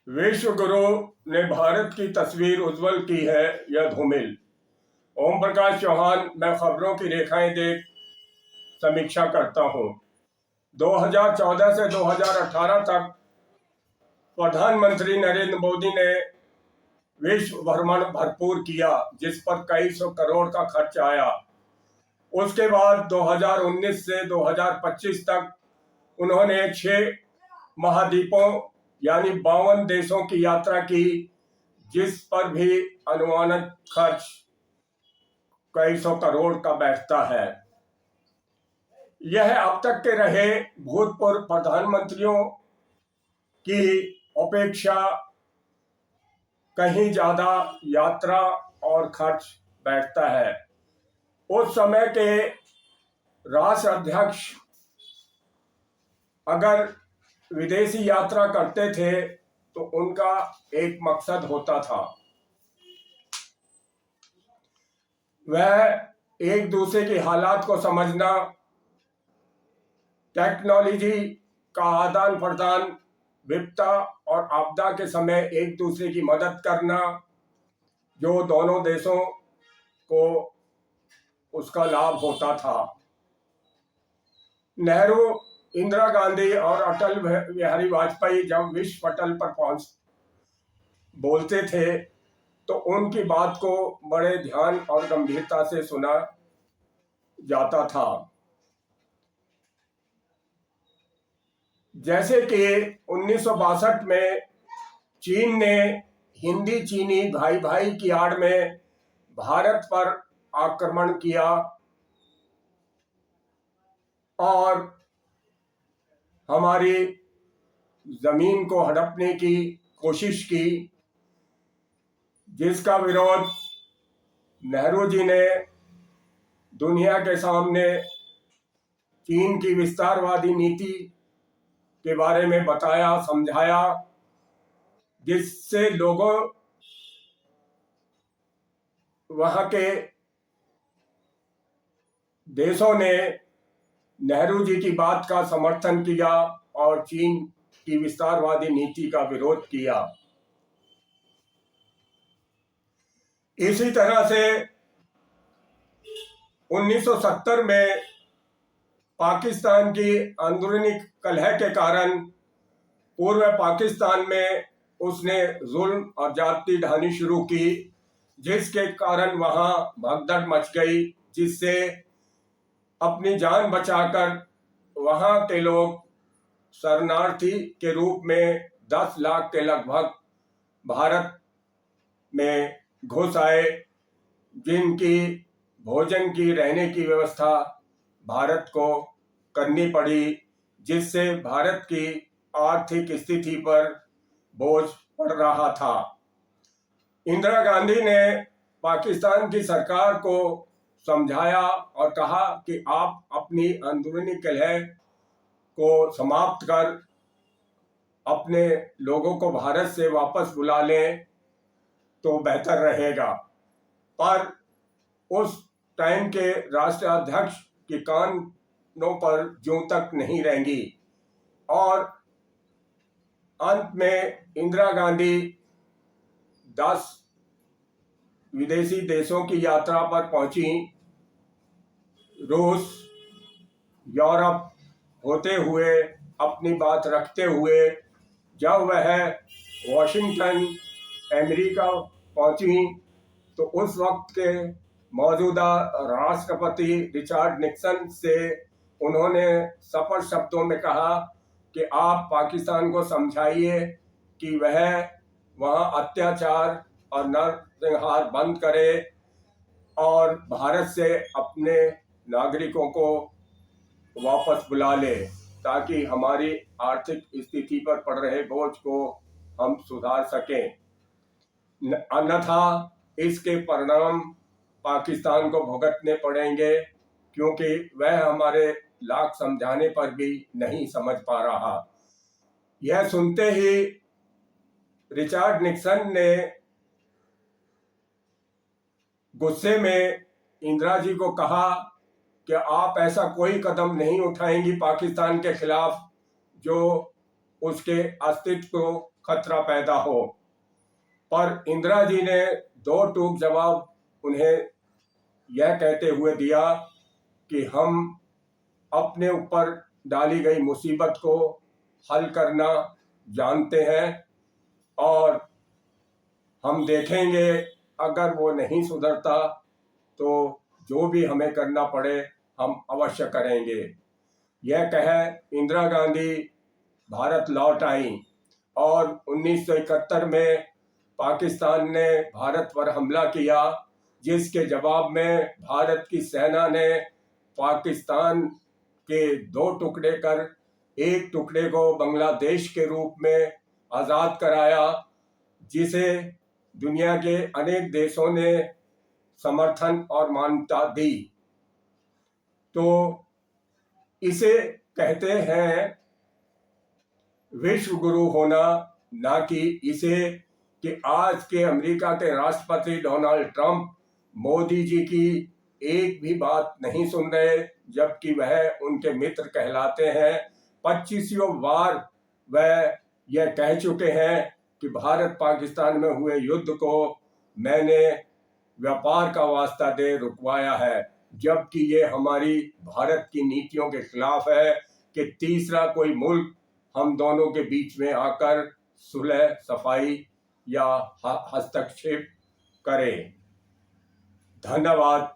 विश्व गुरु ने भारत की तस्वीर उज्जवल की है यह धूमिल। ओम प्रकाश चौहान। मैं खबरों की रेखाएं देख समीक्षा करता हूं। 2014 से 2018 तक प्रधानमंत्री नरेंद्र मोदी ने विश्व भ्रमण भरपूर किया, जिस पर कई सौ करोड़ का खर्च आया। उसके बाद 2019 से 2025 तक उन्होंने 6 महाद्वीपों यानी 52 देशों की यात्रा की, जिस पर भी अनुमानित खर्च कई सौ करोड़ का बैठता है। यह अब तक के रहे भूतपूर्व प्रधानमंत्रियों की अपेक्षा कहीं ज्यादा यात्रा और खर्च बैठता है। उस समय के राष्ट्राध्यक्ष अगर विदेशी यात्रा करते थे तो उनका एक मकसद होता था, वह एक दूसरे की हालात को समझना, टेक्नोलॉजी का आदान प्रदान, विपदा और आपदा के समय एक दूसरे की मदद करना, जो दोनों देशों को उसका लाभ होता था। नेहरू, इंदिरा गांधी और अटल बिहारी वाजपेयी जब विश्व पटल पर बोलते थे तो उनकी बात को बड़े ध्यान और गंभीरता से सुना जाता था। जैसे कि 1962 में चीन ने हिंदी चीनी भाई भाई की आड़ में भारत पर आक्रमण किया और हमारी जमीन को हड़पने की कोशिश की, जिसका विरोध नेहरू जी ने दुनिया के सामने चीन की विस्तारवादी नीति के बारे में बताया, समझाया, जिससे लोगों वहां के देशों ने नेहरू जी की बात का समर्थन किया और चीन की विस्तारवादी नीति का विरोध किया। इसी तरह से 1970 में पाकिस्तान की अंदरूनी कलह के कारण पूर्व पाकिस्तान में उसने जुल्म और जाति ढानी शुरू की, जिसके कारण वहां भगदड़ मच गई, जिससे अपनी जान बचाकर वहां के लोग शरणार्थी के रूप में 10 लाख के लगभग भारत में घुस आए, जिनकी भोजन की, रहने की व्यवस्था भारत को करनी पड़ी, जिससे भारत की आर्थिक स्थिति पर बोझ पड़ रहा था। इंदिरा गांधी ने पाकिस्तान की सरकार को समझाया और कहा कि आप अपनी अंदरूनी कलह को समाप्त कर अपने लोगों को भारत से वापस बुला लें तो बेहतर रहेगा। पर उस टाइम के राष्ट्राध्यक्ष के कानों पर ज्यों तक नहीं रहेंगी और अंत में इंदिरा गांधी 10 विदेशी देशों की यात्रा पर पहुंची। रूस, यूरोप होते हुए, अपनी बात रखते हुए जब वह वॉशिंगटन, अमेरिका पहुंची तो उस वक्त के मौजूदा राष्ट्रपति रिचर्ड निक्सन से उन्होंने स्पष्ट शब्दों में कहा कि आप पाकिस्तान को समझाइए कि वह वहां अत्याचार और नरसंहार बंद करे और भारत से अपने नागरिकों को वापस बुला ले, ताकि हमारी आर्थिक स्थिति पर पड़ रहे बोझ को हम सुधार सकें। अन्यथा इसके परिणाम पाकिस्तान को भुगतने पड़ेंगे, क्योंकि वह हमारे लाख समझाने पर भी नहीं समझ पा रहा। यह सुनते ही रिचर्ड निक्सन ने गुस्से में इंदिरा जी को कहा कि आप ऐसा कोई कदम नहीं उठाएंगी पाकिस्तान के खिलाफ जो उसके अस्तित्व को खतरा पैदा हो। पर इंदिरा जी ने दो टूक जवाब उन्हें यह कहते हुए दिया कि हम अपने ऊपर डाली गई मुसीबत को हल करना जानते हैं और हम देखेंगे अगर वो नहीं सुधरता तो जो भी हमें करना पड़े हम अवश्य करेंगे। यह कह इंदिरा गांधी भारत लौट आई और 1971 में पाकिस्तान ने भारत पर हमला किया, जिसके जवाब में भारत की सेना ने पाकिस्तान के दो टुकड़े कर एक टुकड़े को बांग्लादेश के रूप में आज़ाद कराया, जिसे दुनिया के अनेक देशों ने समर्थन और मान्यता दी। तो इसे कहते हैं विश्व गुरु होना, ना कि इसे कि आज के अमेरिका के राष्ट्रपति डोनाल्ड ट्रंप मोदी जी की एक भी बात नहीं सुन रहे, जबकि वह उनके मित्र कहलाते हैं। 25वीं बार वह यह कह चुके हैं कि भारत पाकिस्तान में हुए युद्ध को मैंने व्यापार का वास्ता दे रुकवाया है, जबकि ये हमारी भारत की नीतियों के खिलाफ है कि तीसरा कोई मुल्क हम दोनों के बीच में आकर सुलह सफाई या हस्तक्षेप करे। धन्यवाद।